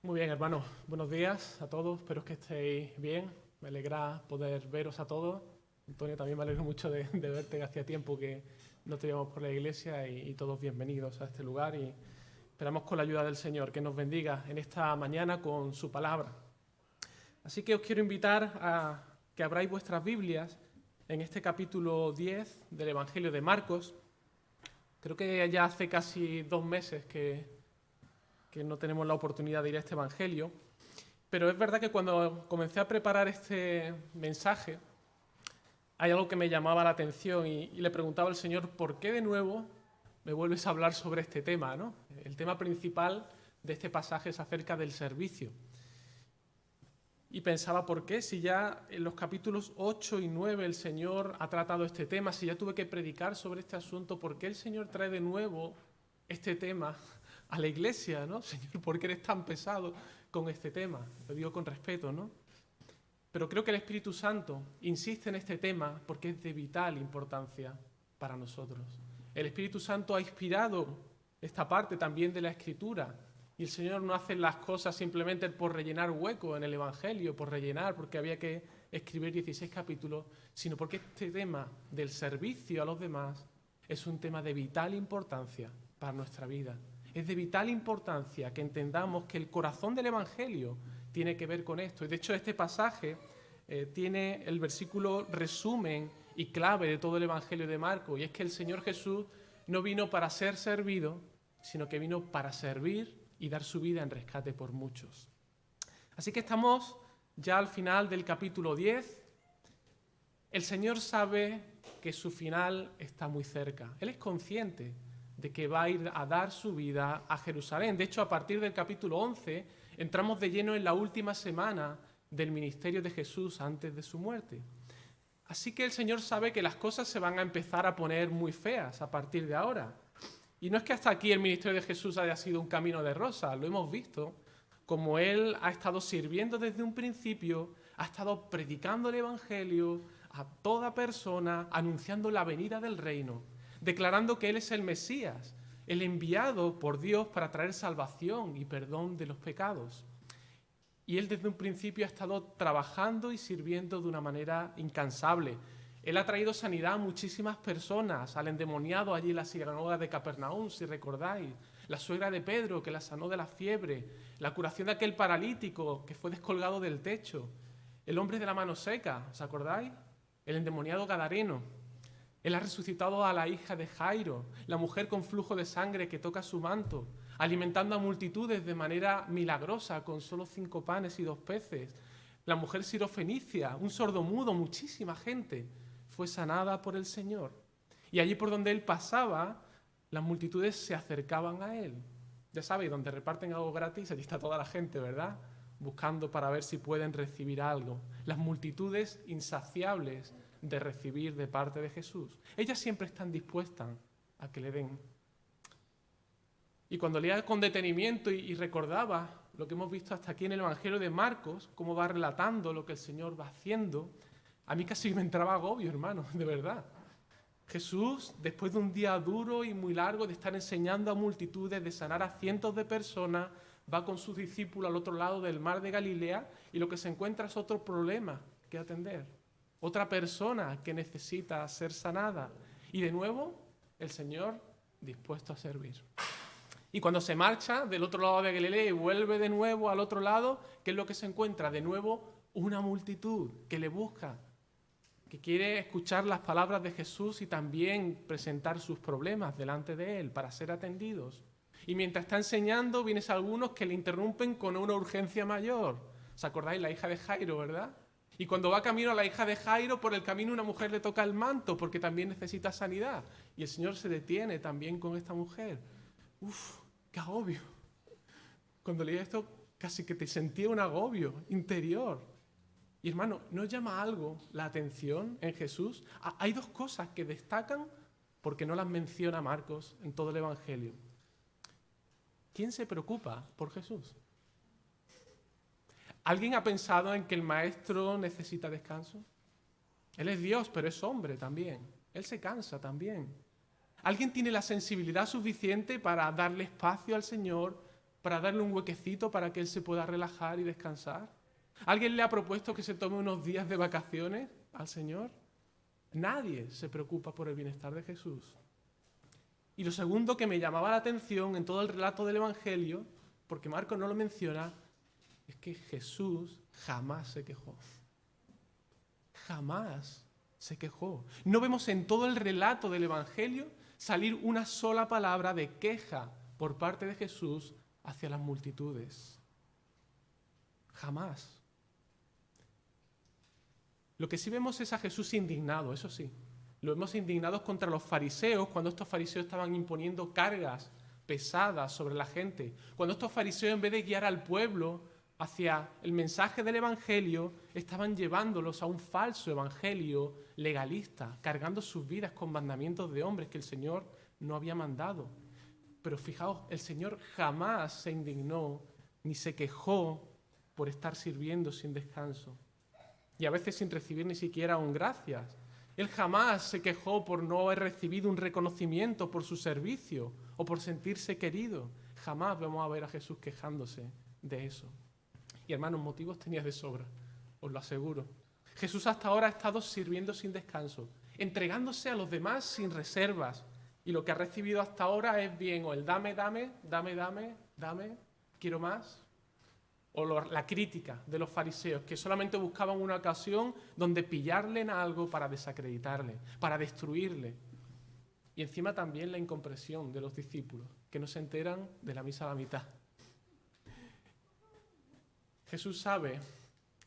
Muy bien, hermanos. Buenos días a todos. Espero que estéis bien. Me alegra poder veros a todos. Antonio, también me alegro mucho de verte, que hacía tiempo que no te íbamos por la iglesia y todos bienvenidos a este lugar y esperamos con la ayuda del Señor que nos bendiga en esta mañana con su palabra. Así que os quiero invitar a que abráis vuestras Biblias en este capítulo 10 del Evangelio de Marcos. Creo que ya hace casi 2 meses que no tenemos la oportunidad de ir a este Evangelio, pero es verdad que cuando comencé a preparar este mensaje, hay algo que me llamaba la atención y le preguntaba al Señor, ¿por qué de nuevo me vuelves a hablar sobre este tema, ¿no? El tema principal de este pasaje es acerca del servicio. Y pensaba, ¿por qué? Si ya en los capítulos 8 y 9 el Señor ha tratado este tema, si ya tuve que predicar sobre este asunto, ¿por qué el Señor trae de nuevo este tema a la iglesia, ¿no? Señor, ¿por qué eres tan pesado con este tema? Lo digo con respeto, ¿no? Pero creo que el Espíritu Santo insiste en este tema porque es de vital importancia para nosotros. El Espíritu Santo ha inspirado esta parte también de la Escritura y el Señor no hace las cosas simplemente por rellenar hueco en el Evangelio, por rellenar, porque había que escribir 16 capítulos, sino porque este tema del servicio a los demás es un tema de vital importancia para nuestra vida. Es de vital importancia que entendamos que el corazón del Evangelio tiene que ver con esto. Y de hecho este pasaje tiene el versículo resumen y clave de todo el Evangelio de Marcos, y es que el Señor Jesús no vino para ser servido, sino que vino para servir y dar su vida en rescate por muchos. Así que estamos ya al final del capítulo 10. El Señor sabe que su final está muy cerca. Él es consciente de que va a ir a dar su vida a Jerusalén. De hecho, a partir del capítulo 11, entramos de lleno en la última semana del ministerio de Jesús antes de su muerte. Así que el Señor sabe que las cosas se van a empezar a poner muy feas a partir de ahora. Y no es que hasta aquí el ministerio de Jesús haya sido un camino de rosas, lo hemos visto, como Él ha estado sirviendo desde un principio, ha estado predicando el Evangelio a toda persona, anunciando la venida del reino, declarando que Él es el Mesías, el enviado por Dios para traer salvación y perdón de los pecados. Y Él desde un principio ha estado trabajando y sirviendo de una manera incansable. Él ha traído sanidad a muchísimas personas, al endemoniado allí en la sinagoga de Capernaum, si recordáis, la suegra de Pedro que la sanó de la fiebre, la curación de aquel paralítico que fue descolgado del techo, el hombre de la mano seca, ¿os acordáis? El endemoniado gadareno. Él ha resucitado a la hija de Jairo, la mujer con flujo de sangre que toca su manto, alimentando a multitudes de manera milagrosa con solo 5 panes y 2 peces. La mujer sirofenicia, un sordomudo, muchísima gente fue sanada por el Señor. Y allí por donde Él pasaba, las multitudes se acercaban a Él. Ya sabéis, donde reparten algo gratis, allí está toda la gente, ¿verdad? Buscando para ver si pueden recibir algo. Las multitudes insaciables de recibir de parte de Jesús. Ellas siempre están dispuestas a que le den. Y cuando leía con detenimiento y recordaba lo que hemos visto hasta aquí en el Evangelio de Marcos, cómo va relatando lo que el Señor va haciendo, a mí casi me entraba agobio, hermano, de verdad. Jesús, después de un día duro y muy largo de estar enseñando a multitudes, de sanar a cientos de personas, va con sus discípulos al otro lado del mar de Galilea y lo que se encuentra es otro problema que atender. Otra persona que necesita ser sanada. Y de nuevo, el Señor dispuesto a servir. Y cuando se marcha del otro lado de Galilea y vuelve de nuevo al otro lado, ¿qué es lo que se encuentra? De nuevo, una multitud que le busca, que quiere escuchar las palabras de Jesús y también presentar sus problemas delante de Él para ser atendidos. Y mientras está enseñando, vienes algunos que le interrumpen con una urgencia mayor. ¿Os acordáis? La hija de Jairo, ¿verdad? Y cuando va camino a la hija de Jairo, por el camino una mujer le toca el manto porque también necesita sanidad. Y el Señor se detiene también con esta mujer. ¡Uf! ¡Qué agobio! Cuando leía esto, casi que te sentía un agobio interior. Y hermano, ¿no llama algo la atención en Jesús? Hay 2 cosas que destacan porque no las menciona Marcos en todo el Evangelio. ¿Quién se preocupa por Jesús? ¿Alguien ha pensado en que el maestro necesita descanso? Él es Dios, pero es hombre también. Él se cansa también. ¿Alguien tiene la sensibilidad suficiente para darle espacio al Señor, para darle un huequecito para que él se pueda relajar y descansar? ¿Alguien le ha propuesto que se tome unos días de vacaciones al Señor? Nadie se preocupa por el bienestar de Jesús. Y lo segundo que me llamaba la atención en todo el relato del Evangelio, porque Marcos no lo menciona, es que Jesús jamás se quejó. Jamás se quejó. No vemos en todo el relato del Evangelio salir una sola palabra de queja por parte de Jesús hacia las multitudes. Jamás. Lo que sí vemos es a Jesús indignado, eso sí. Lo vemos indignados contra los fariseos, cuando estos fariseos estaban imponiendo cargas pesadas sobre la gente. Cuando estos fariseos, en vez de guiar al pueblo hacia el mensaje del Evangelio, estaban llevándolos a un falso evangelio legalista, cargando sus vidas con mandamientos de hombres que el Señor no había mandado. Pero fijaos, el Señor jamás se indignó ni se quejó por estar sirviendo sin descanso. Y a veces sin recibir ni siquiera un gracias. Él jamás se quejó por no haber recibido un reconocimiento por su servicio o por sentirse querido. Jamás vamos a ver a Jesús quejándose de eso. Y hermanos, motivos tenía de sobra, os lo aseguro. Jesús hasta ahora ha estado sirviendo sin descanso, entregándose a los demás sin reservas. Y lo que ha recibido hasta ahora es bien o el dame, quiero más. O la crítica de los fariseos, que solamente buscaban una ocasión donde pillarle en algo para desacreditarle, para destruirle. Y encima también la incomprensión de los discípulos, que no se enteran de la misa a la mitad. Jesús sabe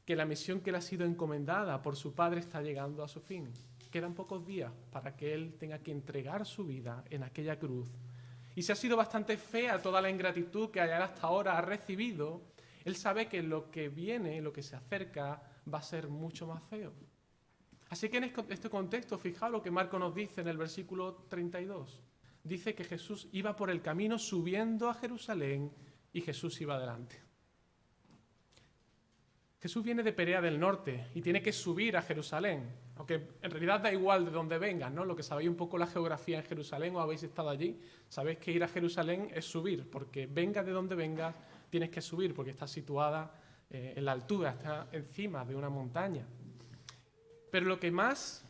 que la misión que le ha sido encomendada por su Padre está llegando a su fin. Quedan pocos días para que Él tenga que entregar su vida en aquella cruz. Y si ha sido bastante fea toda la ingratitud que hasta ahora ha recibido, Él sabe que lo que viene, lo que se acerca, va a ser mucho más feo. Así que en este contexto, fijaos lo que Marcos nos dice en el versículo 32. Dice que Jesús iba por el camino subiendo a Jerusalén y Jesús iba adelante. Jesús viene de Perea del Norte y tiene que subir a Jerusalén, aunque en realidad da igual de dónde vengas, ¿no? Lo que sabéis un poco la geografía en Jerusalén o habéis estado allí, sabéis que ir a Jerusalén es subir, porque vengas de donde vengas, tienes que subir, porque está situada en la altura, está encima de una montaña. Pero lo que más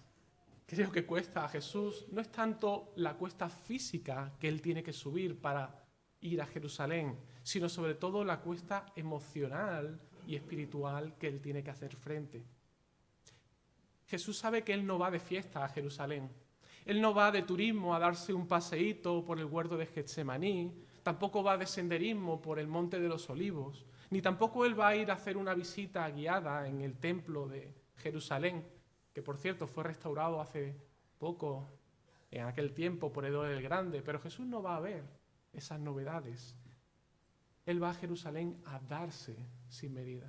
creo que cuesta a Jesús no es tanto la cuesta física que Él tiene que subir para ir a Jerusalén, sino sobre todo la cuesta emocional y espiritual que Él tiene que hacer frente. Jesús sabe que Él no va de fiesta a Jerusalén. Él no va de turismo a darse un paseíto por el huerto de Getsemaní, tampoco va de senderismo por el Monte de los Olivos, ni tampoco Él va a ir a hacer una visita guiada en el templo de Jerusalén, que por cierto fue restaurado hace poco, en aquel tiempo, por Herodes el Grande, pero Jesús no va a ver esas novedades. Él va a Jerusalén a darse sin medida.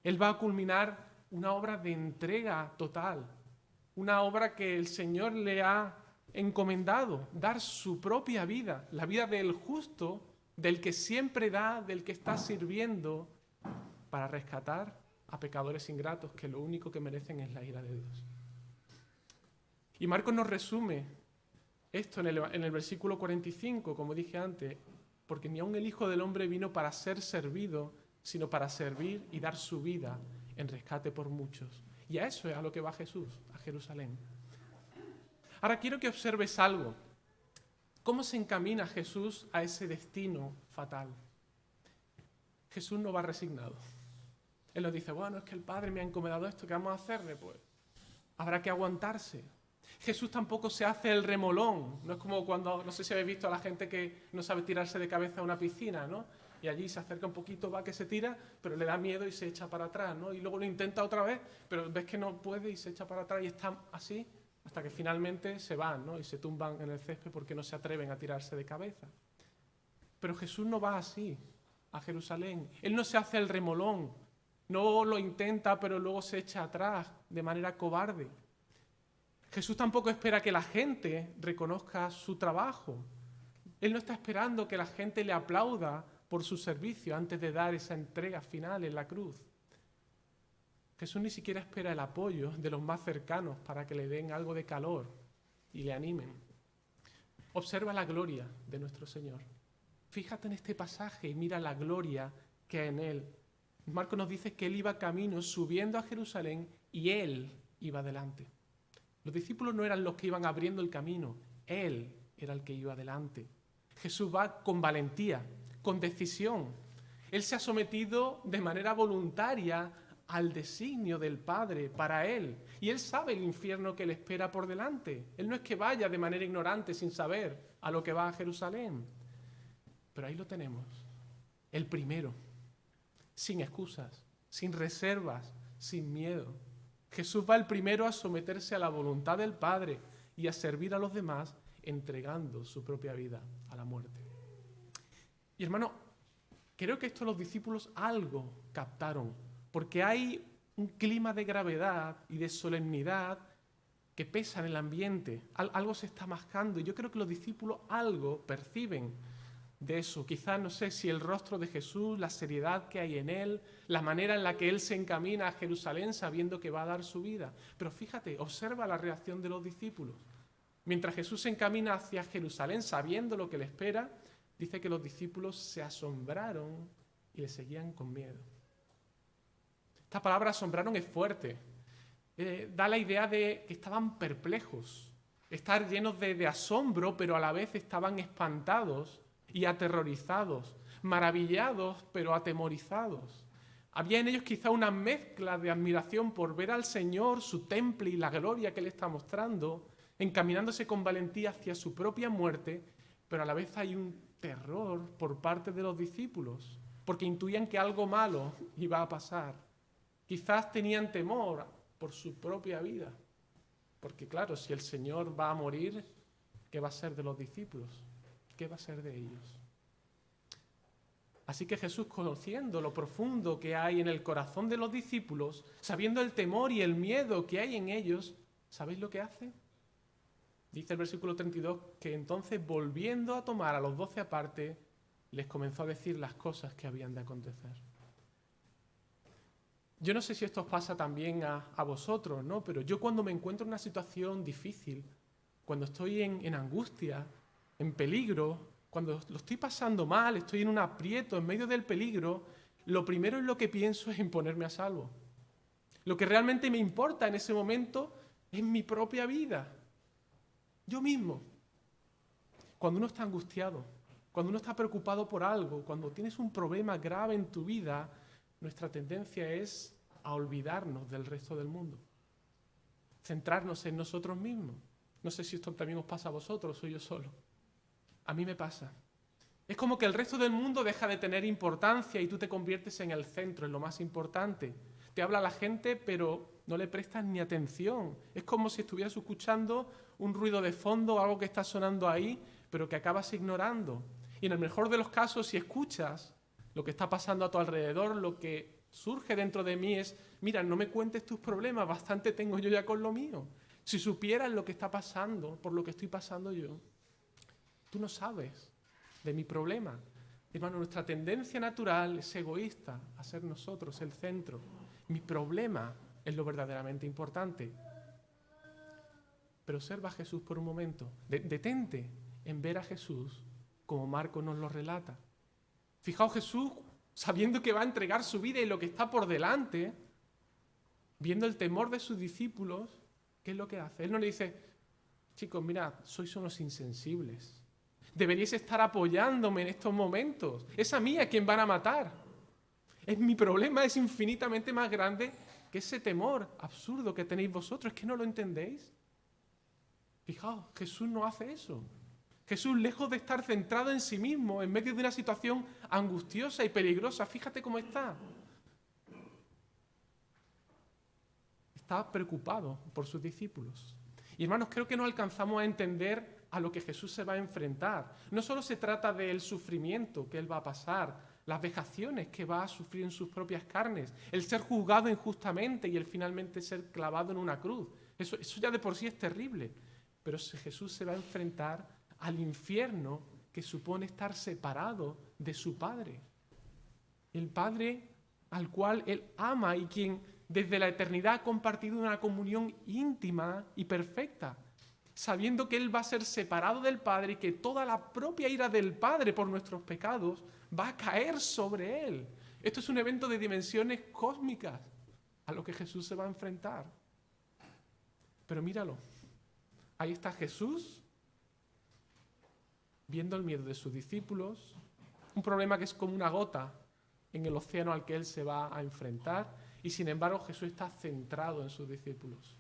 Él va a culminar una obra de entrega total, una obra que el Señor le ha encomendado, dar su propia vida, la vida del justo, del que siempre da, del que está sirviendo, para rescatar a pecadores ingratos que lo único que merecen es la ira de Dios. Y Marcos nos resume esto en el versículo 45, como dije antes, porque ni aun el Hijo del Hombre vino para ser servido, sino para servir y dar su vida en rescate por muchos. Y a eso es a lo que va Jesús, a Jerusalén. Ahora quiero que observes algo. ¿Cómo se encamina Jesús a ese destino fatal? Jesús no va resignado. Él nos dice, bueno, es que el Padre me ha encomendado esto, ¿qué vamos a hacerle? Pues habrá que aguantarse. Jesús tampoco se hace el remolón. No es como cuando, no sé si habéis visto a la gente que no sabe tirarse de cabeza a una piscina, ¿no? Y allí se acerca un poquito, va que se tira, pero le da miedo y se echa para atrás, ¿no? Y luego lo intenta otra vez, pero ves que no puede y se echa para atrás y está así hasta que finalmente se van, ¿no? Y se tumban en el césped porque no se atreven a tirarse de cabeza. Pero Jesús no va así a Jerusalén. Él no se hace el remolón. No lo intenta, pero luego se echa atrás de manera cobarde. Jesús tampoco espera que la gente reconozca su trabajo. Él no está esperando que la gente le aplauda por su servicio antes de dar esa entrega final en la cruz. Jesús ni siquiera espera el apoyo de los más cercanos para que le den algo de calor y le animen. Observa la gloria de nuestro Señor. Fíjate en este pasaje y mira la gloria que hay en él. Marcos nos dice que él iba camino subiendo a Jerusalén y él iba delante. Los discípulos no eran los que iban abriendo el camino, él era el que iba delante. Jesús va con valentía, con decisión. Él se ha sometido de manera voluntaria al designio del Padre para él. Y él sabe el infierno que le espera por delante. Él no es que vaya de manera ignorante, sin saber a lo que va a Jerusalén. Pero ahí lo tenemos, el primero, sin excusas, sin reservas, sin miedo. Jesús va el primero a someterse a la voluntad del Padre y a servir a los demás, entregando su propia vida a la muerte. Y hermano, creo que esto los discípulos algo captaron, porque hay un clima de gravedad y de solemnidad que pesa en el ambiente. Algo se está mascando y yo creo que los discípulos algo perciben de eso. Quizás, no sé si el rostro de Jesús, la seriedad que hay en él, la manera en la que él se encamina a Jerusalén sabiendo que va a dar su vida. Pero fíjate, observa la reacción de los discípulos. Mientras Jesús se encamina hacia Jerusalén sabiendo lo que le espera, dice que los discípulos se asombraron y le seguían con miedo. Esta palabra asombraron es fuerte. Da la idea de que estaban perplejos, estar llenos de asombro, pero a la vez estaban espantados y aterrorizados, maravillados, pero atemorizados. Había en ellos quizá una mezcla de admiración por ver al Señor, su temple y la gloria que Él está mostrando, encaminándose con valentía hacia su propia muerte, pero a la vez hay un terror por parte de los discípulos, porque intuían que algo malo iba a pasar. Quizás tenían temor por su propia vida, porque claro, si el Señor va a morir, ¿qué va a ser de los discípulos? ¿Qué va a ser de ellos? Así que Jesús, conociendo lo profundo que hay en el corazón de los discípulos, sabiendo el temor y el miedo que hay en ellos, ¿sabéis lo que hace? Dice el versículo 32 que entonces, volviendo a tomar a los 12 aparte, les comenzó a decir las cosas que habían de acontecer. Yo no sé si esto os pasa también a vosotros, ¿no? Pero yo cuando me encuentro en una situación difícil, cuando estoy en angustia, en peligro, cuando lo estoy pasando mal, estoy en un aprieto, en medio del peligro, lo primero en lo que pienso es en ponerme a salvo. Lo que realmente me importa en ese momento es mi propia vida. Yo mismo. Cuando uno está angustiado, cuando uno está preocupado por algo, cuando tienes un problema grave en tu vida, nuestra tendencia es a olvidarnos del resto del mundo. Centrarnos en nosotros mismos. No sé si esto también os pasa a vosotros o soy yo solo. A mí me pasa. Es como que el resto del mundo deja de tener importancia y tú te conviertes en el centro, en lo más importante. Te habla la gente, pero no le prestas ni atención. Es como si estuvieras escuchando un ruido de fondo, algo que está sonando ahí, pero que acabas ignorando. Y en el mejor de los casos, si escuchas lo que está pasando a tu alrededor, lo que surge dentro de mí es, mira, no me cuentes tus problemas, bastante tengo yo ya con lo mío. Si supieras lo que está pasando, por lo que estoy pasando yo, tú no sabes de mi problema. Hermano, nuestra tendencia natural es egoísta, a ser nosotros el centro. Mi problema es lo verdaderamente importante. Pero observa a Jesús por un momento. Detente en ver a Jesús como Marcos nos lo relata. Fijaos, Jesús, sabiendo que va a entregar su vida y lo que está por delante, viendo el temor de sus discípulos, ¿qué es lo que hace? Él no le dice, chicos, mirad, sois unos insensibles. Deberíais estar apoyándome en estos momentos. Es a mí a quien van a matar. Mi problema es infinitamente más grande que ese temor absurdo que tenéis vosotros. ¿Es que no lo entendéis? Fijaos, Jesús no hace eso. Jesús, lejos de estar centrado en sí mismo, en medio de una situación angustiosa y peligrosa, fíjate cómo está. Está preocupado por sus discípulos. Y hermanos, creo que no alcanzamos a entender a lo que Jesús se va a enfrentar. No solo se trata del sufrimiento que Él va a pasar, las vejaciones que va a sufrir en sus propias carnes, el ser juzgado injustamente y el finalmente ser clavado en una cruz. Eso ya de por sí es terrible. Pero Jesús se va a enfrentar al infierno que supone estar separado de su Padre. El Padre al cual Él ama y quien desde la eternidad ha compartido una comunión íntima y perfecta. sabiendo que Él va a ser separado del Padre y que toda la propia ira del Padre por nuestros pecados va a caer sobre Él. Esto es un evento de dimensiones cósmicas a lo que Jesús se va a enfrentar. Pero míralo, ahí está Jesús viendo el miedo de sus discípulos, un problema que es como una gota en el océano al que Él se va a enfrentar, y sin embargo Jesús está centrado en sus discípulos,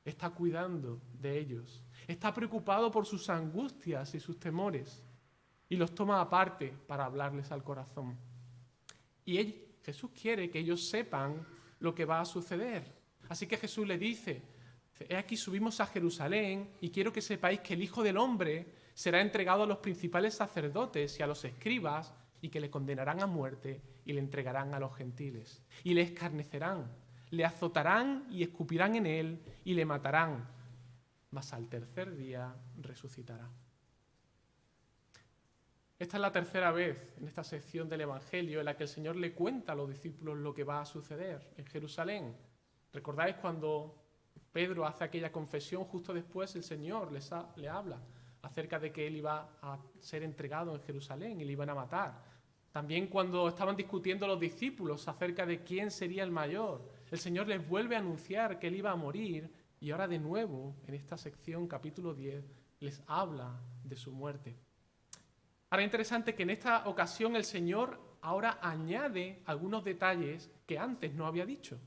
está cuidando de ellos, está preocupado por sus angustias y sus temores, y los toma aparte para hablarles al corazón. Y Jesús quiere que ellos sepan lo que va a suceder. Así que Jesús le dice: he aquí subimos a Jerusalén y quiero que sepáis que el Hijo del Hombre será entregado a los principales sacerdotes y a los escribas y que le condenarán a muerte y le entregarán a los gentiles. Y le escarnecerán, le azotarán y escupirán en él y le matarán, mas al tercer día resucitará. Esta es la tercera vez en esta sección del Evangelio en la que el Señor le cuenta a los discípulos lo que va a suceder en Jerusalén. ¿Recordáis cuando Pedro hace aquella confesión? Justo después el Señor le habla acerca de que él iba a ser entregado en Jerusalén y le iban a matar. También cuando estaban discutiendo los discípulos acerca de quién sería el mayor, el Señor les vuelve a anunciar que él iba a morir, y ahora de nuevo, en esta sección, capítulo 10, les habla de su muerte. Ahora, interesante que en esta ocasión el Señor ahora añade algunos detalles que antes no había dicho.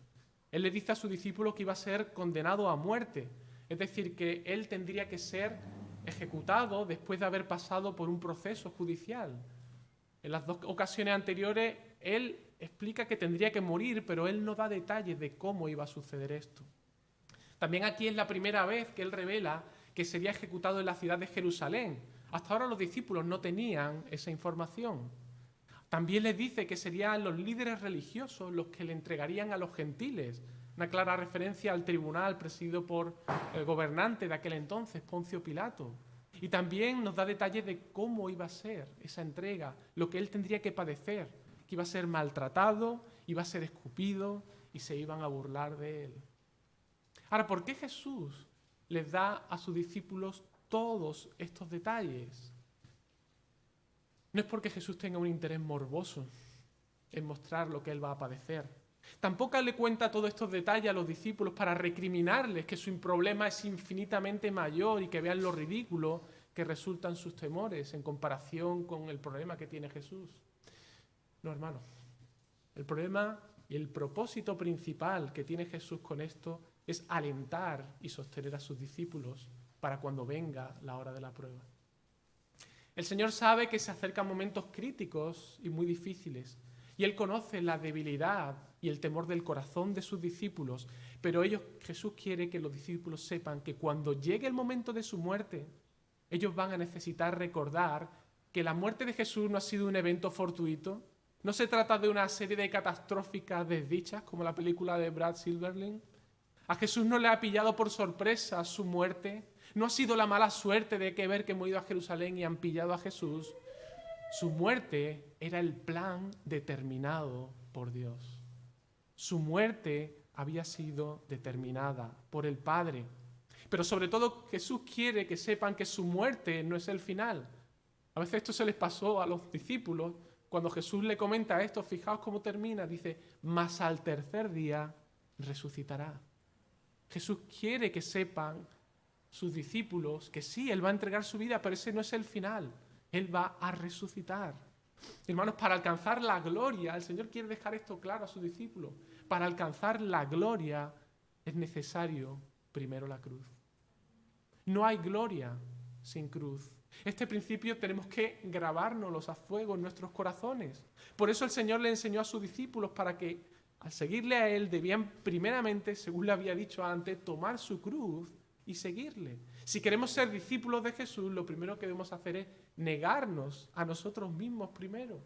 Él le dice a sus discípulos que iba a ser condenado a muerte, es decir, que él tendría que ser ejecutado después de haber pasado por un proceso judicial. En las dos ocasiones anteriores, él explica que tendría que morir, pero él no da detalles de cómo iba a suceder esto. También aquí es la primera vez que él revela que sería ejecutado en la ciudad de Jerusalén. Hasta ahora los discípulos no tenían esa información. También les dice que serían los líderes religiosos los que le entregarían a los gentiles, una clara referencia al tribunal presidido por el gobernante de aquel entonces, Poncio Pilato. Y también nos da detalles de cómo iba a ser esa entrega, lo que él tendría que padecer, que iba a ser maltratado, iba a ser escupido y se iban a burlar de él. Ahora, ¿por qué Jesús les da a sus discípulos todos estos detalles? No es porque Jesús tenga un interés morboso en mostrar lo que él va a padecer. Tampoco le cuenta todos estos detalles a los discípulos para recriminarles que su problema es infinitamente mayor y que vean lo ridículo que resultan sus temores en comparación con el problema que tiene Jesús. No, hermano. El problema y el propósito principal que tiene Jesús con esto es alentar y sostener a sus discípulos para cuando venga la hora de la prueba. El Señor sabe que se acercan momentos críticos y muy difíciles, y Él conoce la debilidad y el temor del corazón de sus discípulos, pero Jesús quiere que los discípulos sepan que cuando llegue el momento de su muerte, ellos van a necesitar recordar que la muerte de Jesús no ha sido un evento fortuito, no se trata de una serie de catastróficas desdichas como la película de Brad Silverling. A Jesús no le ha pillado por sorpresa su muerte, no ha sido la mala suerte de ver que hemos ido a Jerusalén y han pillado a Jesús. Su muerte era el plan determinado por Dios. Su muerte había sido determinada por el Padre. Pero sobre todo Jesús quiere que sepan que su muerte no es el final. A veces esto se les pasó a los discípulos. Cuando Jesús le comenta esto, fijaos cómo termina. Dice, mas al tercer día resucitará. Jesús quiere que sepan sus discípulos que sí, Él va a entregar su vida, pero ese no es el final. Él va a resucitar. Hermanos, para alcanzar la gloria, el Señor quiere dejar esto claro a sus discípulos. Para alcanzar la gloria es necesario primero la cruz. No hay gloria sin cruz. Este principio tenemos que grabárnoslos a fuego en nuestros corazones. Por eso el Señor le enseñó a sus discípulos para que al seguirle a Él debían primeramente, según le había dicho antes, tomar su cruz y seguirle. Si queremos ser discípulos de Jesús, lo primero que debemos hacer es negarnos a nosotros mismos primero.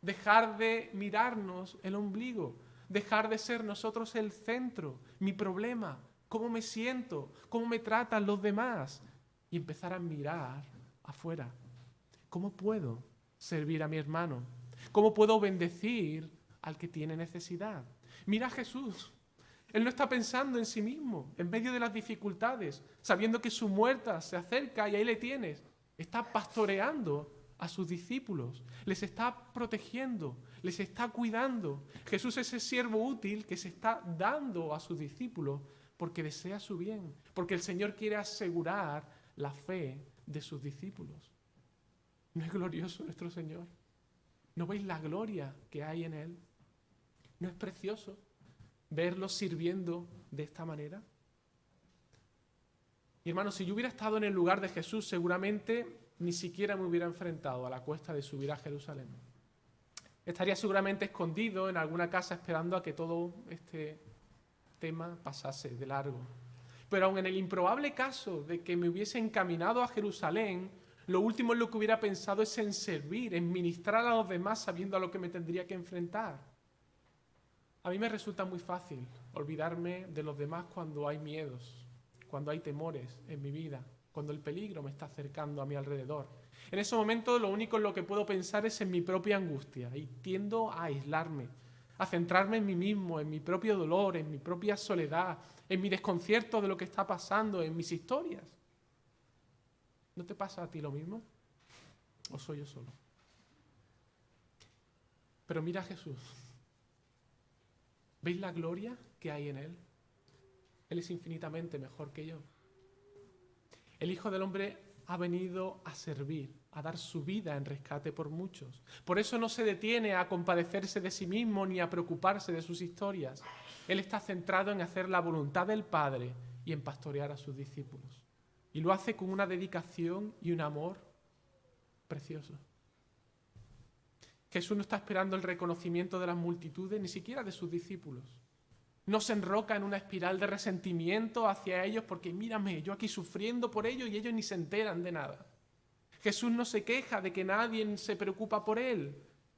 Dejar de mirarnos el ombligo. Dejar de ser nosotros el centro, mi problema, cómo me siento, cómo me tratan los demás. Y empezar a mirar afuera. ¿Cómo puedo servir a mi hermano? ¿Cómo puedo bendecir al que tiene necesidad? Mira a Jesús. Él no está pensando en sí mismo, en medio de las dificultades, sabiendo que su muerte se acerca y ahí le tienes. Está pastoreando a sus discípulos, les está protegiendo, les está cuidando. Jesús es ese siervo útil que se está dando a sus discípulos porque desea su bien, porque el Señor quiere asegurar la fe de sus discípulos. ¿No es glorioso nuestro Señor? ¿No veis la gloria que hay en Él? ¿No es precioso verlo sirviendo de esta manera? Y hermanos, si yo hubiera estado en el lugar de Jesús, seguramente ni siquiera me hubiera enfrentado a la cuesta de subir a Jerusalén. Estaría seguramente escondido en alguna casa esperando a que todo este tema pasase de largo. Pero aun en el improbable caso de que me hubiese encaminado a Jerusalén, lo último en lo que hubiera pensado es en servir, en ministrar a los demás sabiendo a lo que me tendría que enfrentar. A mí me resulta muy fácil olvidarme de los demás cuando hay miedos, cuando hay temores en mi vida, cuando el peligro me está acercando a mi alrededor. En ese momento lo único en lo que puedo pensar es en mi propia angustia y tiendo a aislarme, a centrarme en mí mismo, en mi propio dolor, en mi propia soledad, en mi desconcierto de lo que está pasando, en mis historias. ¿No te pasa a ti lo mismo? ¿O soy yo solo? Pero mira a Jesús. ¿Veis la gloria que hay en Él? Él es infinitamente mejor que yo. El Hijo del Hombre ha venido a servir, a dar su vida en rescate por muchos. Por eso no se detiene a compadecerse de sí mismo ni a preocuparse de sus historias. Él está centrado en hacer la voluntad del Padre y en pastorear a sus discípulos. Y lo hace con una dedicación y un amor precioso. Jesús no está esperando el reconocimiento de las multitudes, ni siquiera de sus discípulos. No se enroca en una espiral de resentimiento hacia ellos porque mírame, yo aquí sufriendo por ellos y ellos ni se enteran de nada. Jesús no se queja de que nadie se preocupa por Él.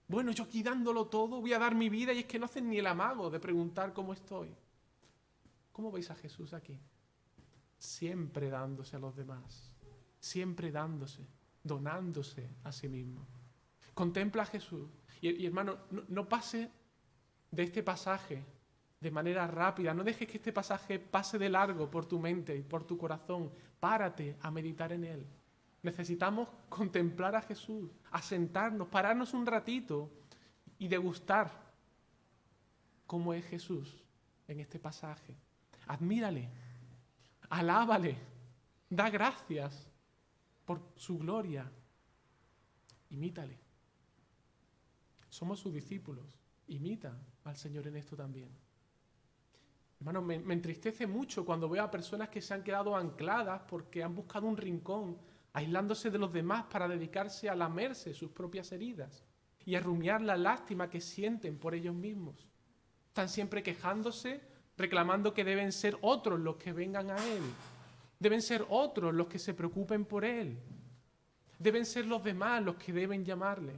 Bueno, yo aquí dándolo todo, voy a dar mi vida y es que no hacen ni el amago de preguntar cómo estoy. ¿Cómo veis a Jesús aquí? Siempre dándose a los demás, siempre dándose, donándose a sí mismo. Contempla a Jesús. Y hermano, no pase de este pasaje de manera rápida. No dejes que este pasaje pase de largo por tu mente y por tu corazón. Párate a meditar en él. Necesitamos contemplar a Jesús, asentarnos, pararnos un ratito y degustar cómo es Jesús en este pasaje. Admírale, alábale, da gracias por su gloria. Imítale. Somos sus discípulos. Imita al Señor en esto también. Hermano, me entristece mucho cuando veo a personas que se han quedado ancladas porque han buscado un rincón, aislándose de los demás para dedicarse a lamerse sus propias heridas y a rumiar la lástima que sienten por ellos mismos. Están siempre quejándose, reclamando que deben ser otros los que vengan a Él. Deben ser otros los que se preocupen por Él. Deben ser los demás los que deben llamarle.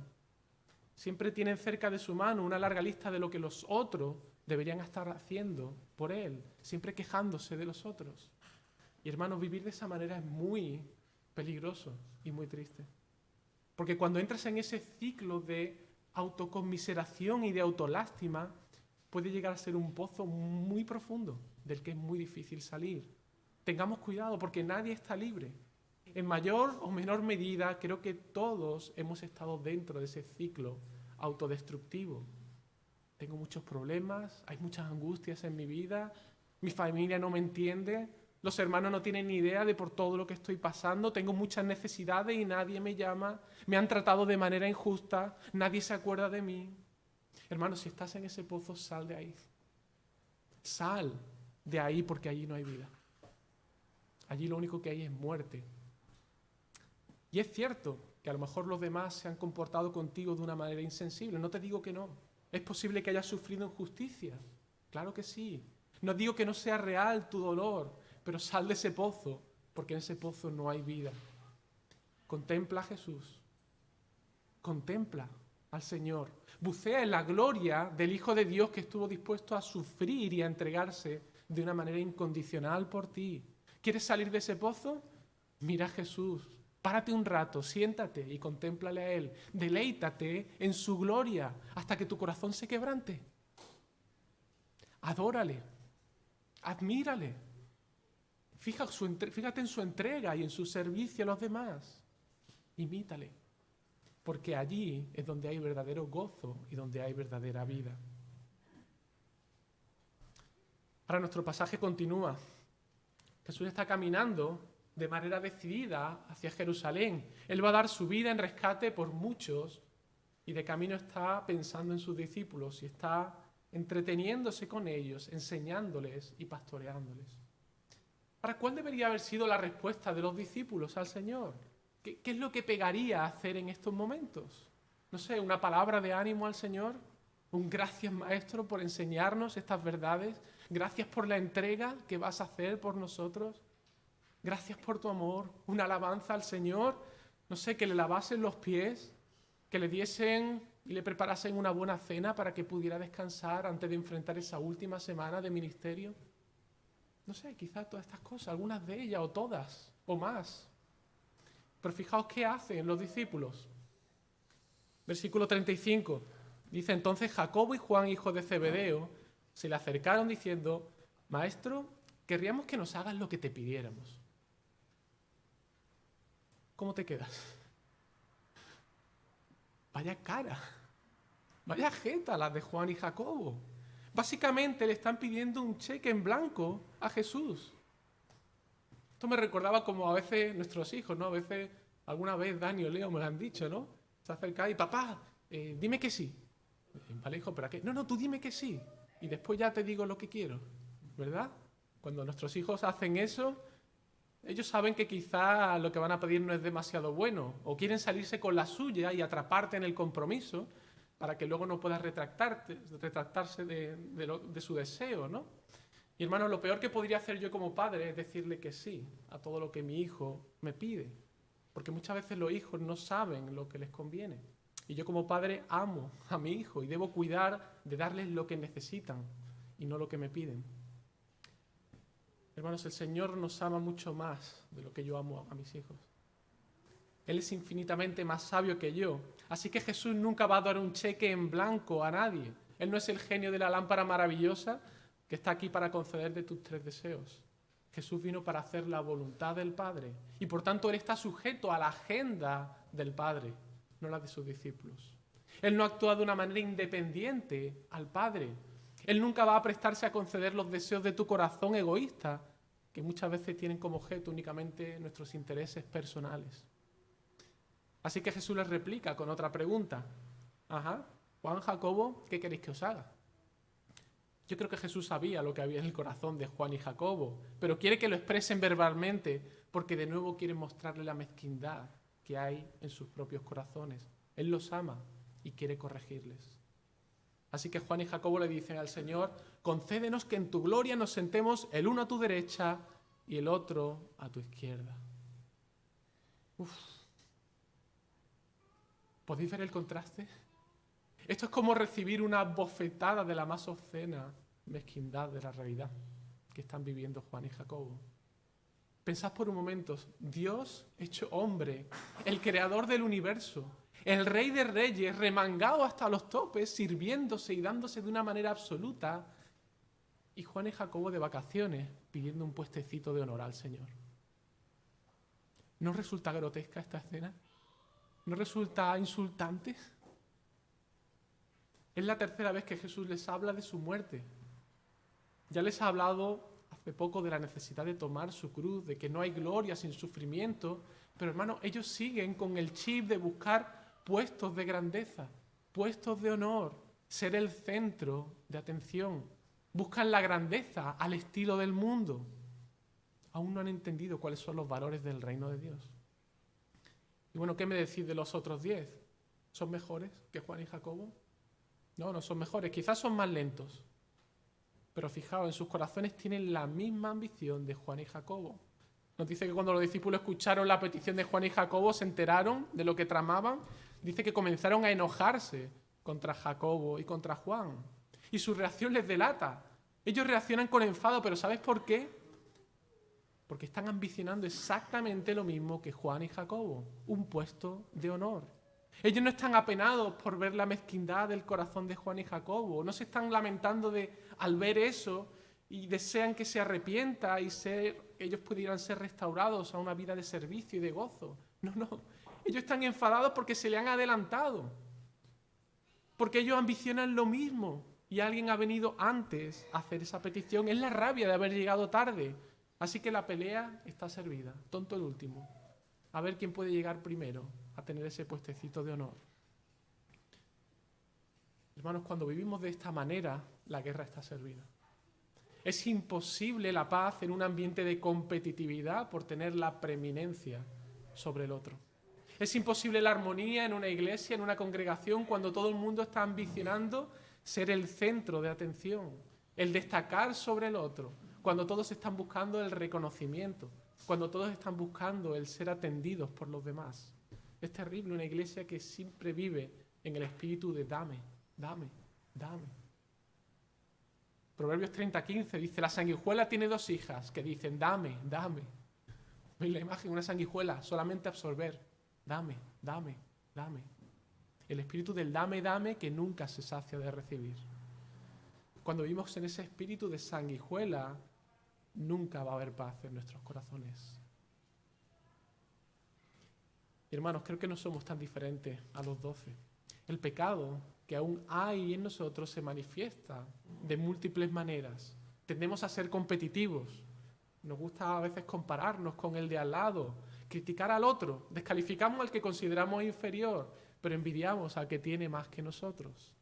Siempre tienen cerca de su mano una larga lista de lo que los otros deberían estar haciendo por Él, siempre quejándose de los otros. Y hermanos, vivir de esa manera es muy peligroso y muy triste. Porque cuando entras en ese ciclo de autoconmiseración y de autolástima, puede llegar a ser un pozo muy profundo del que es muy difícil salir. Tengamos cuidado porque nadie está libre. En mayor o menor medida, creo que todos hemos estado dentro de ese ciclo autodestructivo. Tengo muchos problemas, hay muchas angustias en mi vida, mi familia no me entiende, los hermanos no tienen ni idea de por todo lo que estoy pasando, tengo muchas necesidades y nadie me llama, me han tratado de manera injusta, nadie se acuerda de mí. Hermano, si estás en ese pozo, sal de ahí. Sal de ahí porque allí no hay vida. Allí lo único que hay es muerte. Y es cierto que a lo mejor los demás se han comportado contigo de una manera insensible. No te digo que no. Es posible que hayas sufrido injusticias. Claro que sí. No digo que no sea real tu dolor, pero sal de ese pozo, porque en ese pozo no hay vida. Contempla a Jesús. Contempla al Señor. Bucea en la gloria del Hijo de Dios que estuvo dispuesto a sufrir y a entregarse de una manera incondicional por ti. ¿Quieres salir de ese pozo? Mira a Jesús. Párate un rato, siéntate y contémplale a Él. Deleítate en su gloria hasta que tu corazón se quebrante. Adórale. Admírale. Fíjate en su entrega y en su servicio a los demás. Imítale. Porque allí es donde hay verdadero gozo y donde hay verdadera vida. Ahora nuestro pasaje continúa. Jesús está caminando de manera decidida hacia Jerusalén. Él va a dar su vida en rescate por muchos y de camino está pensando en sus discípulos y está entreteniéndose con ellos, enseñándoles y pastoreándoles. Ahora, ¿cuál debería haber sido la respuesta de los discípulos al Señor? ¿Qué es lo que pegaría hacer en estos momentos? No sé, una palabra de ánimo al Señor, un gracias Maestro por enseñarnos estas verdades, gracias por la entrega que vas a hacer por nosotros, gracias por tu amor, una alabanza al Señor, no sé, que le lavasen los pies, que le diesen y le preparasen una buena cena para que pudiera descansar antes de enfrentar esa última semana de ministerio. No sé, quizás todas estas cosas, algunas de ellas o todas o más. Pero fijaos qué hacen los discípulos. Versículo 35. Dice, entonces Jacobo y Juan, hijos de Zebedeo, se le acercaron diciendo, Maestro, querríamos que nos hagas lo que te pidiéramos. ¿Cómo te quedas? Vaya cara, vaya jeta las de Juan y Jacobo. Básicamente le están pidiendo un cheque en blanco a Jesús. Esto me recordaba como a veces nuestros hijos, ¿no? A veces, alguna vez Dani o Leo me lo han dicho, ¿no? Se acerca y, papá, dime que sí. Vale, hijo, ¿pero a qué? No, tú dime que sí. Y después ya te digo lo que quiero, ¿verdad? Cuando nuestros hijos hacen eso, ellos saben que quizá lo que van a pedir no es demasiado bueno, o quieren salirse con la suya y atraparte en el compromiso para que luego no puedas retractarse de su deseo, ¿no? Y hermano, lo peor que podría hacer yo como padre es decirle que sí a todo lo que mi hijo me pide, porque muchas veces los hijos no saben lo que les conviene. Y yo como padre amo a mi hijo y debo cuidar de darles lo que necesitan y no lo que me piden. Hermanos, el Señor nos ama mucho más de lo que yo amo a mis hijos. Él es infinitamente más sabio que yo. Así que Jesús nunca va a dar un cheque en blanco a nadie. Él no es el genio de la lámpara maravillosa que está aquí para concederte tus 3 deseos. Jesús vino para hacer la voluntad del Padre. Y por tanto Él está sujeto a la agenda del Padre, no la de sus discípulos. Él no actúa de una manera independiente al Padre. Él nunca va a prestarse a conceder los deseos de tu corazón egoísta, que muchas veces tienen como objeto únicamente nuestros intereses personales. Así que Jesús les replica con otra pregunta. Juan, Jacobo, ¿qué queréis que os haga? Yo creo que Jesús sabía lo que había en el corazón de Juan y Jacobo, pero quiere que lo expresen verbalmente porque de nuevo quiere mostrarle la mezquindad que hay en sus propios corazones. Él los ama y quiere corregirles. Así que Juan y Jacobo le dicen al Señor, concédenos que en tu gloria nos sentemos el uno a tu derecha y el otro a tu izquierda. ¿Podéis ver el contraste? Esto es como recibir una bofetada de la más obscena mezquindad de la realidad que están viviendo Juan y Jacobo. Pensad por un momento, Dios hecho hombre, el creador del universo, el rey de reyes, remangado hasta los topes, sirviéndose y dándose de una manera absoluta, y Juan y Jacobo de vacaciones, pidiendo un puestecito de honor al Señor. ¿No resulta grotesca esta escena? ¿No resulta insultante? Es la 3ª vez que Jesús les habla de su muerte. Ya les ha hablado hace poco de la necesidad de tomar su cruz, de que no hay gloria sin sufrimiento, pero hermano, ellos siguen con el chip de buscar puestos de grandeza, puestos de honor, ser el centro de atención. Buscan la grandeza al estilo del mundo. Aún no han entendido cuáles son los valores del reino de Dios. Y bueno, ¿qué me decís de los otros 10? ¿Son mejores que Juan y Jacobo? No son mejores, quizás son más lentos. Pero fijaos, en sus corazones tienen la misma ambición de Juan y Jacobo. Nos dice que cuando los discípulos escucharon la petición de Juan y Jacobo, se enteraron de lo que tramaban. Dice que comenzaron a enojarse contra Jacobo y contra Juan. Y su reacción les delata. Ellos reaccionan con enfado, pero ¿sabes por qué? Porque están ambicionando exactamente lo mismo que Juan y Jacobo, un puesto de honor. Ellos no están apenados por ver la mezquindad del corazón de Juan y Jacobo, no se están lamentando al ver eso, y desean que se arrepienta y ellos pudieran ser restaurados a una vida de servicio y de gozo. No. Ellos están enfadados porque se le han adelantado, porque ellos ambicionan lo mismo y alguien ha venido antes a hacer esa petición. Es la rabia de haber llegado tarde. Así que la pelea está servida. Tonto el último. A ver quién puede llegar primero a tener ese puestecito de honor. Hermanos, cuando vivimos de esta manera, la guerra está servida. Es imposible la paz en un ambiente de competitividad por tener la preeminencia sobre el otro. Es imposible la armonía en una iglesia, en una congregación, cuando todo el mundo está ambicionando ser el centro de atención, el destacar sobre el otro, cuando todos están buscando el reconocimiento, cuando todos están buscando el ser atendidos por los demás. Es terrible una iglesia que siempre vive en el espíritu de dame, dame, dame. Proverbios 30:15 dice, la sanguijuela tiene 2 hijas que dicen, dame, dame. ¿Veis la imagen? Una sanguijuela, solamente absorber. Dame, dame, dame. El espíritu del dame, dame que nunca se sacia de recibir. Cuando vivimos en ese espíritu de sanguijuela, nunca va a haber paz en nuestros corazones. Y hermanos, creo que no somos tan diferentes a los 12. El pecado que aún hay en nosotros se manifiesta de múltiples maneras. Tendemos a ser competitivos. Nos gusta a veces compararnos con el de al lado, criticar al otro, descalificamos al que consideramos inferior, pero envidiamos al que tiene más que nosotros.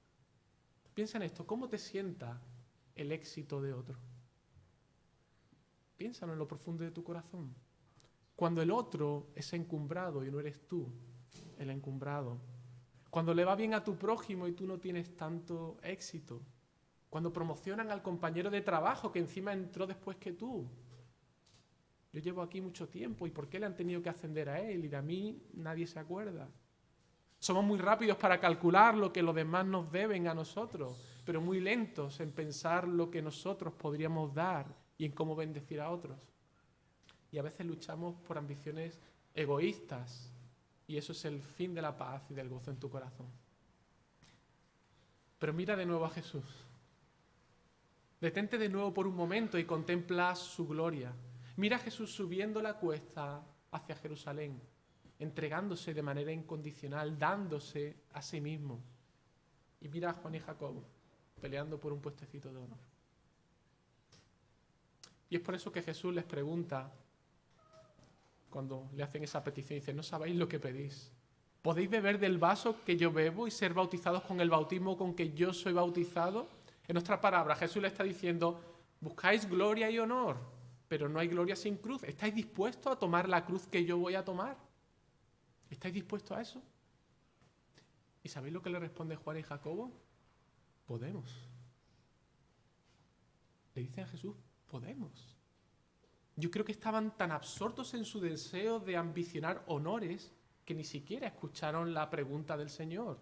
Piensa en esto, ¿cómo te sienta el éxito de otro? Piénsalo en lo profundo de tu corazón. Cuando el otro es encumbrado y no eres tú el encumbrado. Cuando le va bien a tu prójimo y tú no tienes tanto éxito. Cuando promocionan al compañero de trabajo que encima entró después que tú. Yo llevo aquí mucho tiempo, ¿y por qué le han tenido que ascender a él? Y de mí nadie se acuerda. Somos muy rápidos para calcular lo que los demás nos deben a nosotros, pero muy lentos en pensar lo que nosotros podríamos dar y en cómo bendecir a otros. Y a veces luchamos por ambiciones egoístas, y eso es el fin de la paz y del gozo en tu corazón. Pero mira de nuevo a Jesús. Detente de nuevo por un momento y contempla su gloria. Mira a Jesús subiendo la cuesta hacia Jerusalén, entregándose de manera incondicional, dándose a sí mismo. Y mira a Juan y Jacobo, peleando por un puestecito de honor. Y es por eso que Jesús les pregunta, cuando le hacen esa petición, dice, ¿no sabéis lo que pedís? ¿Podéis beber del vaso que yo bebo y ser bautizados con el bautismo con que yo soy bautizado? En otras palabras, Jesús le está diciendo, buscáis gloria y honor, pero no hay gloria sin cruz. ¿Estáis dispuestos a tomar la cruz que yo voy a tomar? ¿Estáis dispuestos a eso? ¿Y sabéis lo que le responde Juan y Jacobo? Podemos. Le dicen a Jesús, podemos. Yo creo que estaban tan absortos en su deseo de ambicionar honores que ni siquiera escucharon la pregunta del Señor.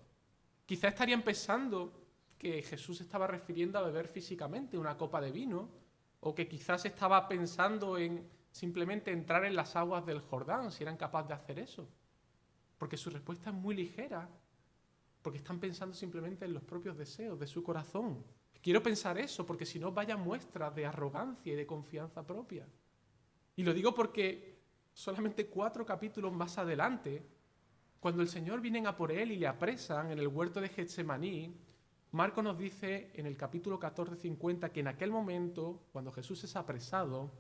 Quizá estarían pensando que Jesús estaba refiriendo a beber físicamente una copa de vino, o que quizás estaba pensando en simplemente entrar en las aguas del Jordán, si eran capaces de hacer eso. Porque su respuesta es muy ligera, porque están pensando simplemente en los propios deseos de su corazón. Quiero pensar eso, porque si no, vaya muestra de arrogancia y de confianza propia. Y lo digo porque solamente 4 capítulos más adelante, cuando el Señor viene a por él y le apresan en el huerto de Getsemaní, Marcos nos dice en el capítulo 14:50 que en aquel momento, cuando Jesús es apresado,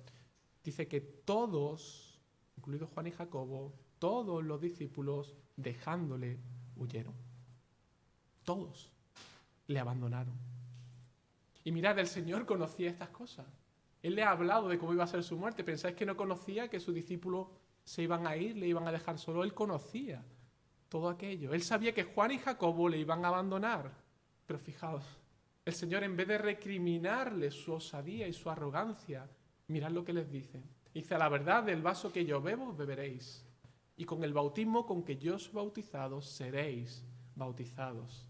dice que todos, incluidos Juan y Jacobo, todos los discípulos, dejándole, huyeron. Todos le abandonaron. Y mirad, el Señor conocía estas cosas. Él le ha hablado de cómo iba a ser su muerte. ¿Pensáis que no conocía que sus discípulos se iban a ir, le iban a dejar solo? Él conocía todo aquello. Él sabía que Juan y Jacobo le iban a abandonar. Pero fijaos, el Señor, en vez de recriminarles su osadía y su arrogancia, mirad lo que les dice. Dice, a la verdad, del vaso que yo bebo, beberéis. Y con el bautismo con que yo soy bautizado, seréis bautizados.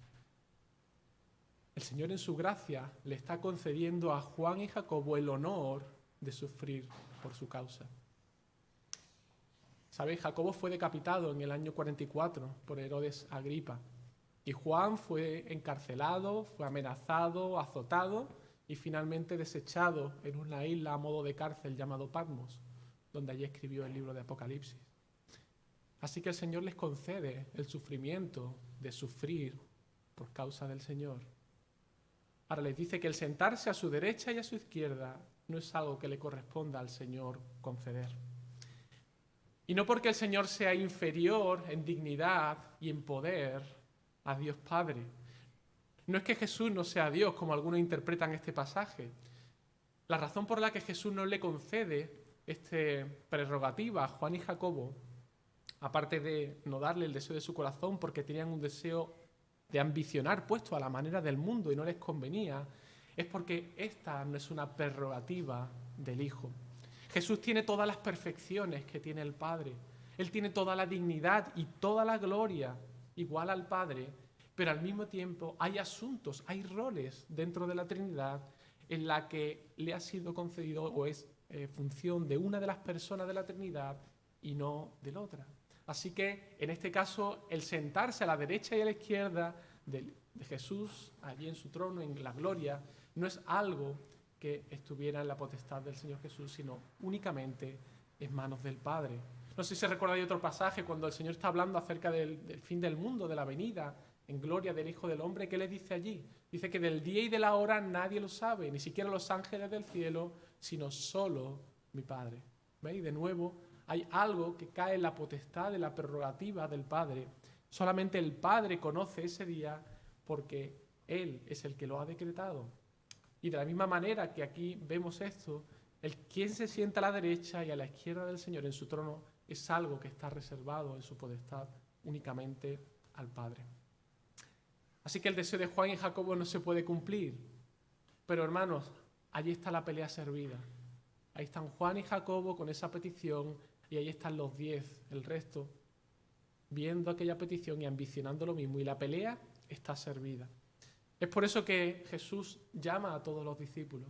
El Señor en su gracia le está concediendo a Juan y Jacobo el honor de sufrir por su causa. ¿Sabéis? Jacobo fue decapitado en el año 44 por Herodes Agripa. Y Juan fue encarcelado, fue amenazado, azotado, y finalmente desechado en una isla a modo de cárcel llamado Patmos, donde allí escribió el libro de Apocalipsis. Así que el Señor les concede el sufrimiento de sufrir por causa del Señor. Ahora les dice que el sentarse a su derecha y a su izquierda no es algo que le corresponda al Señor conceder. Y no porque el Señor sea inferior en dignidad y en poder a Dios Padre. No es que Jesús no sea Dios, como algunos interpretan este pasaje. La razón por la que Jesús no le concede esta prerrogativa a Juan y Jacobo, aparte de no darle el deseo de su corazón porque tenían un deseo de ambicionar puesto a la manera del mundo y no les convenía, es porque esta no es una prerrogativa del Hijo. Jesús tiene todas las perfecciones que tiene el Padre. Él tiene toda la dignidad y toda la gloria igual al Padre, pero al mismo tiempo hay asuntos, hay roles dentro de la Trinidad en la que le ha sido concedido o es función de una de las personas de la Trinidad y no de la otra. Así que, en este caso, el sentarse a la derecha y a la izquierda de Jesús, allí en su trono, en la gloria, no es algo que estuviera en la potestad del Señor Jesús, sino únicamente en manos del Padre. No sé si se recuerda de otro pasaje cuando el Señor está hablando acerca del fin del mundo, de la venida en gloria del Hijo del Hombre. ¿Qué le dice allí? Dice que del día y de la hora nadie lo sabe, ni siquiera los ángeles del cielo, sino solo mi Padre. ¿Veis? De nuevo, hay algo que cae en la potestad de la prerrogativa del Padre. Solamente el Padre conoce ese día porque Él es el que lo ha decretado. Y de la misma manera que aquí vemos esto, el quien se sienta a la derecha y a la izquierda del Señor en su trono es algo que está reservado en su potestad únicamente al Padre. Así que el deseo de Juan y Jacobo no se puede cumplir. Pero hermanos, allí está la pelea servida. Ahí están Juan y Jacobo con esa petición y ahí están los 10, el resto, viendo aquella petición y ambicionando lo mismo. Y la pelea está servida. Es por eso que Jesús llama a todos los discípulos.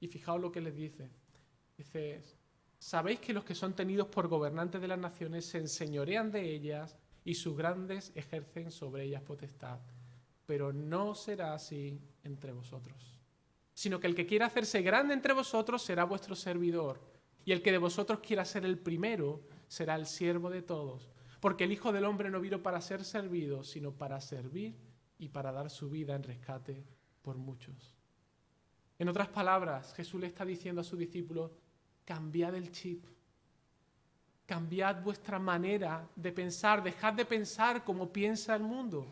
Y fijaos lo que les dice. Dice, sabéis que los que son tenidos por gobernantes de las naciones se enseñorean de ellas y sus grandes ejercen sobre ellas potestad. Pero no será así entre vosotros, sino que el que quiera hacerse grande entre vosotros será vuestro servidor, y el que de vosotros quiera ser el primero será el siervo de todos, porque el Hijo del Hombre no vino para ser servido, sino para servir y para dar su vida en rescate por muchos. En otras palabras, Jesús le está diciendo a sus discípulos, cambiad el chip, cambiad vuestra manera de pensar, dejad de pensar como piensa el mundo.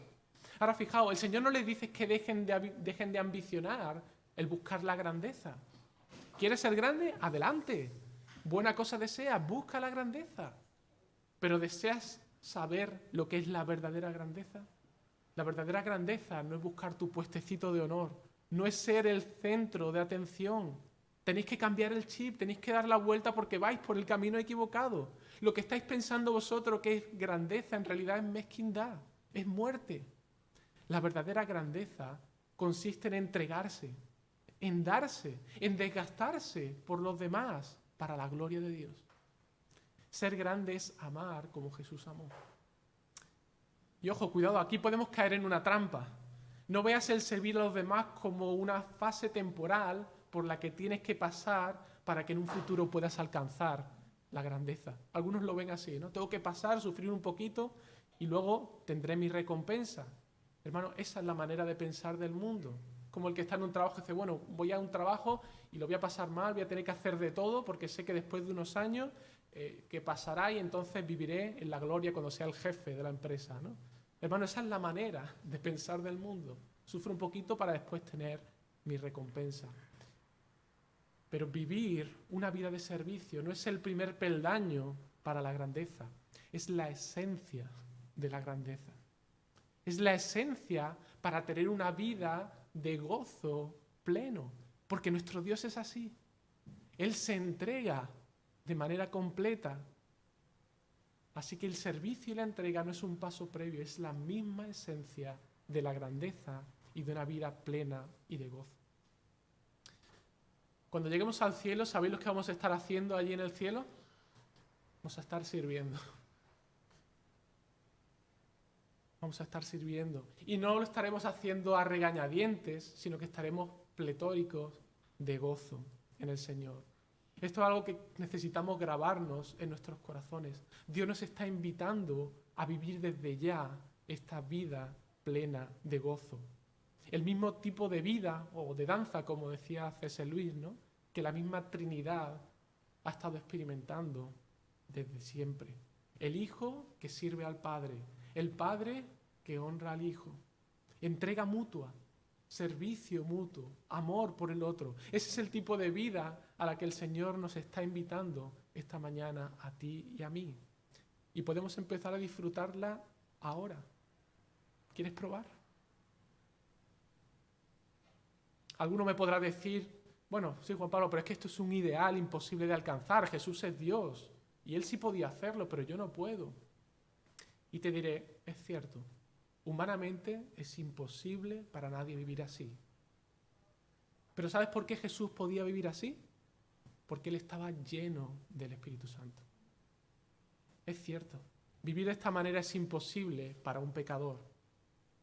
Ahora fijaos, el Señor no les dice que dejen de ambicionar el buscar la grandeza. ¿Quieres ser grande? Adelante. Buena cosa deseas, busca la grandeza. Pero ¿deseas saber lo que es la verdadera grandeza? La verdadera grandeza no es buscar tu puestecito de honor, no es ser el centro de atención. Tenéis que cambiar el chip, tenéis que dar la vuelta porque vais por el camino equivocado. Lo que estáis pensando vosotros que es grandeza en realidad es mezquindad, es muerte. La verdadera grandeza consiste en entregarse, en darse, en desgastarse por los demás para la gloria de Dios. Ser grande es amar como Jesús amó. Y ojo, cuidado, aquí podemos caer en una trampa. No veas el servir a los demás como una fase temporal por la que tienes que pasar para que en un futuro puedas alcanzar la grandeza. Algunos lo ven así, ¿no? Tengo que pasar, sufrir un poquito y luego tendré mi recompensa. Hermano, esa es la manera de pensar del mundo. Como el que está en un trabajo y dice, bueno, voy a un trabajo y lo voy a pasar mal, voy a tener que hacer de todo porque sé que después de unos años que pasará y entonces viviré en la gloria cuando sea el jefe de la empresa, ¿no? Hermano, esa es la manera de pensar del mundo. Sufro un poquito para después tener mi recompensa. Pero vivir una vida de servicio no es el primer peldaño para la grandeza, es la esencia de la grandeza. Es la esencia para tener una vida de gozo pleno, porque nuestro Dios es así. Él se entrega de manera completa. Así que el servicio y la entrega no es un paso previo, es la misma esencia de la grandeza y de una vida plena y de gozo. Cuando lleguemos al cielo, ¿sabéis lo que vamos a estar haciendo allí en el cielo? Vamos a estar sirviendo. Vamos a estar sirviendo. Y no lo estaremos haciendo a regañadientes, sino que estaremos pletóricos de gozo en el Señor. Esto es algo que necesitamos grabarnos en nuestros corazones. Dios nos está invitando a vivir desde ya esta vida plena de gozo. El mismo tipo de vida o de danza, como decía C.S. Lewis, ¿no?, que la misma Trinidad ha estado experimentando desde siempre. El Hijo que sirve al Padre, el Padre que honra al Hijo. Entrega mutua, servicio mutuo, amor por el otro. Ese es el tipo de vida a la que el Señor nos está invitando esta mañana a ti y a mí. Y podemos empezar a disfrutarla ahora. ¿Quieres probar? Alguno me podrá decir, bueno, sí, Juan Pablo, pero es que esto es un ideal imposible de alcanzar. Jesús es Dios y Él sí podía hacerlo, pero yo no puedo. Y te diré, es cierto, humanamente es imposible para nadie vivir así. Pero ¿sabes por qué Jesús podía vivir así? Porque Él estaba lleno del Espíritu Santo. Es cierto, vivir de esta manera es imposible para un pecador,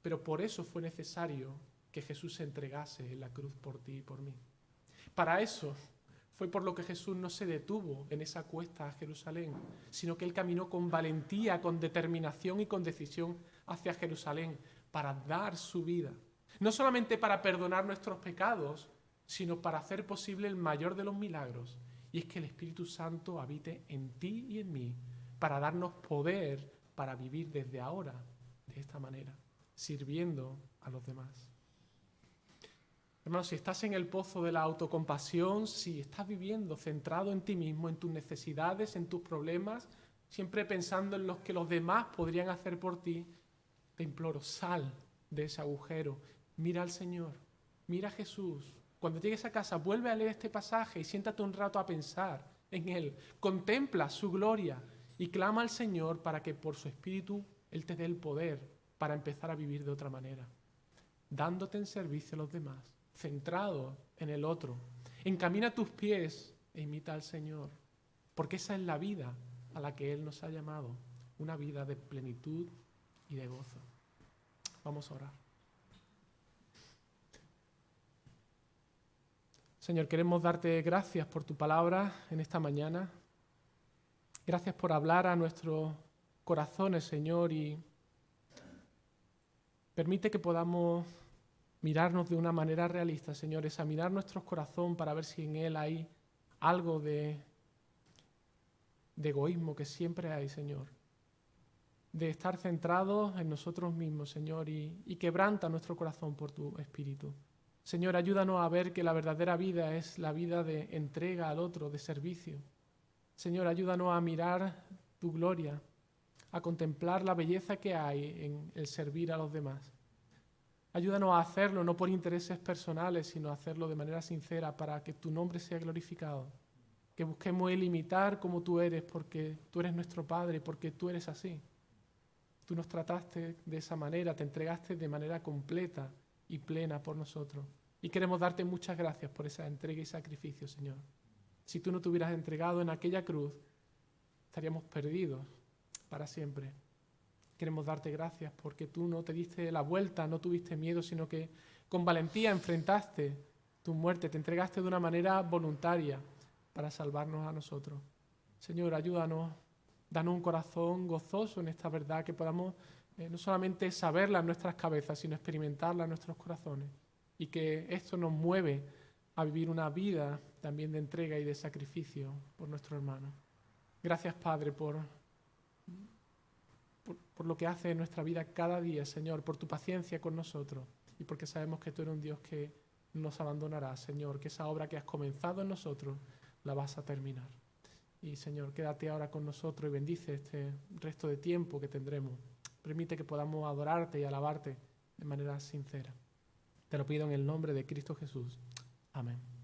pero por eso fue necesario que Jesús se entregase en la cruz por ti y por mí. Para eso fue por lo que Jesús no se detuvo en esa cuesta a Jerusalén, sino que Él caminó con valentía, con determinación y con decisión hacia Jerusalén para dar su vida. No solamente para perdonar nuestros pecados, sino para hacer posible el mayor de los milagros, y es que el Espíritu Santo habite en ti y en mí, para darnos poder para vivir desde ahora de esta manera, sirviendo a los demás. Hermano, si estás en el pozo de la autocompasión, si estás viviendo centrado en ti mismo, en tus necesidades, en tus problemas, siempre pensando en los que los demás podrían hacer por ti, te imploro, sal de ese agujero, mira al Señor, mira a Jesús. Cuando llegues a casa, vuelve a leer este pasaje y siéntate un rato a pensar en Él. Contempla su gloria y clama al Señor para que por su Espíritu Él te dé el poder para empezar a vivir de otra manera, dándote en servicio a los demás, centrado en el otro. Encamina tus pies e imita al Señor, porque esa es la vida a la que Él nos ha llamado, una vida de plenitud y de gozo. Vamos a orar. Señor, queremos darte gracias por tu palabra en esta mañana. Gracias por hablar a nuestros corazones, Señor, y permite que podamos mirarnos de una manera realista, Señor, examinar nuestro corazón para ver si en él hay algo de egoísmo que siempre hay, Señor, de estar centrados en nosotros mismos, Señor, y quebranta nuestro corazón por tu Espíritu. Señor, ayúdanos a ver que la verdadera vida es la vida de entrega al otro, de servicio. Señor, ayúdanos a mirar tu gloria, a contemplar la belleza que hay en el servir a los demás. Ayúdanos a hacerlo no por intereses personales, sino a hacerlo de manera sincera para que tu nombre sea glorificado. Que busquemos el imitar como tú eres, porque tú eres nuestro Padre, porque tú eres así. Tú nos trataste de esa manera, te entregaste de manera completa y plena por nosotros. Y queremos darte muchas gracias por esa entrega y sacrificio, Señor. Si tú no te hubieras entregado en aquella cruz, estaríamos perdidos para siempre. Queremos darte gracias porque tú no te diste la vuelta, no tuviste miedo, sino que con valentía enfrentaste tu muerte, te entregaste de una manera voluntaria para salvarnos a nosotros. Señor, ayúdanos, danos un corazón gozoso en esta verdad, que podamos no solamente saberla en nuestras cabezas, sino experimentarla en nuestros corazones, y que esto nos mueve a vivir una vida también de entrega y de sacrificio por nuestro hermano. Gracias, Padre, por lo que hace en nuestra vida cada día, Señor, por tu paciencia con nosotros, y porque sabemos que tú eres un Dios que no nos abandonará, Señor, que esa obra que has comenzado en nosotros la vas a terminar. Y, Señor, quédate ahora con nosotros y bendice este resto de tiempo que tendremos. Permite que podamos adorarte y alabarte de manera sincera. Te lo pido en el nombre de Cristo Jesús. Amén.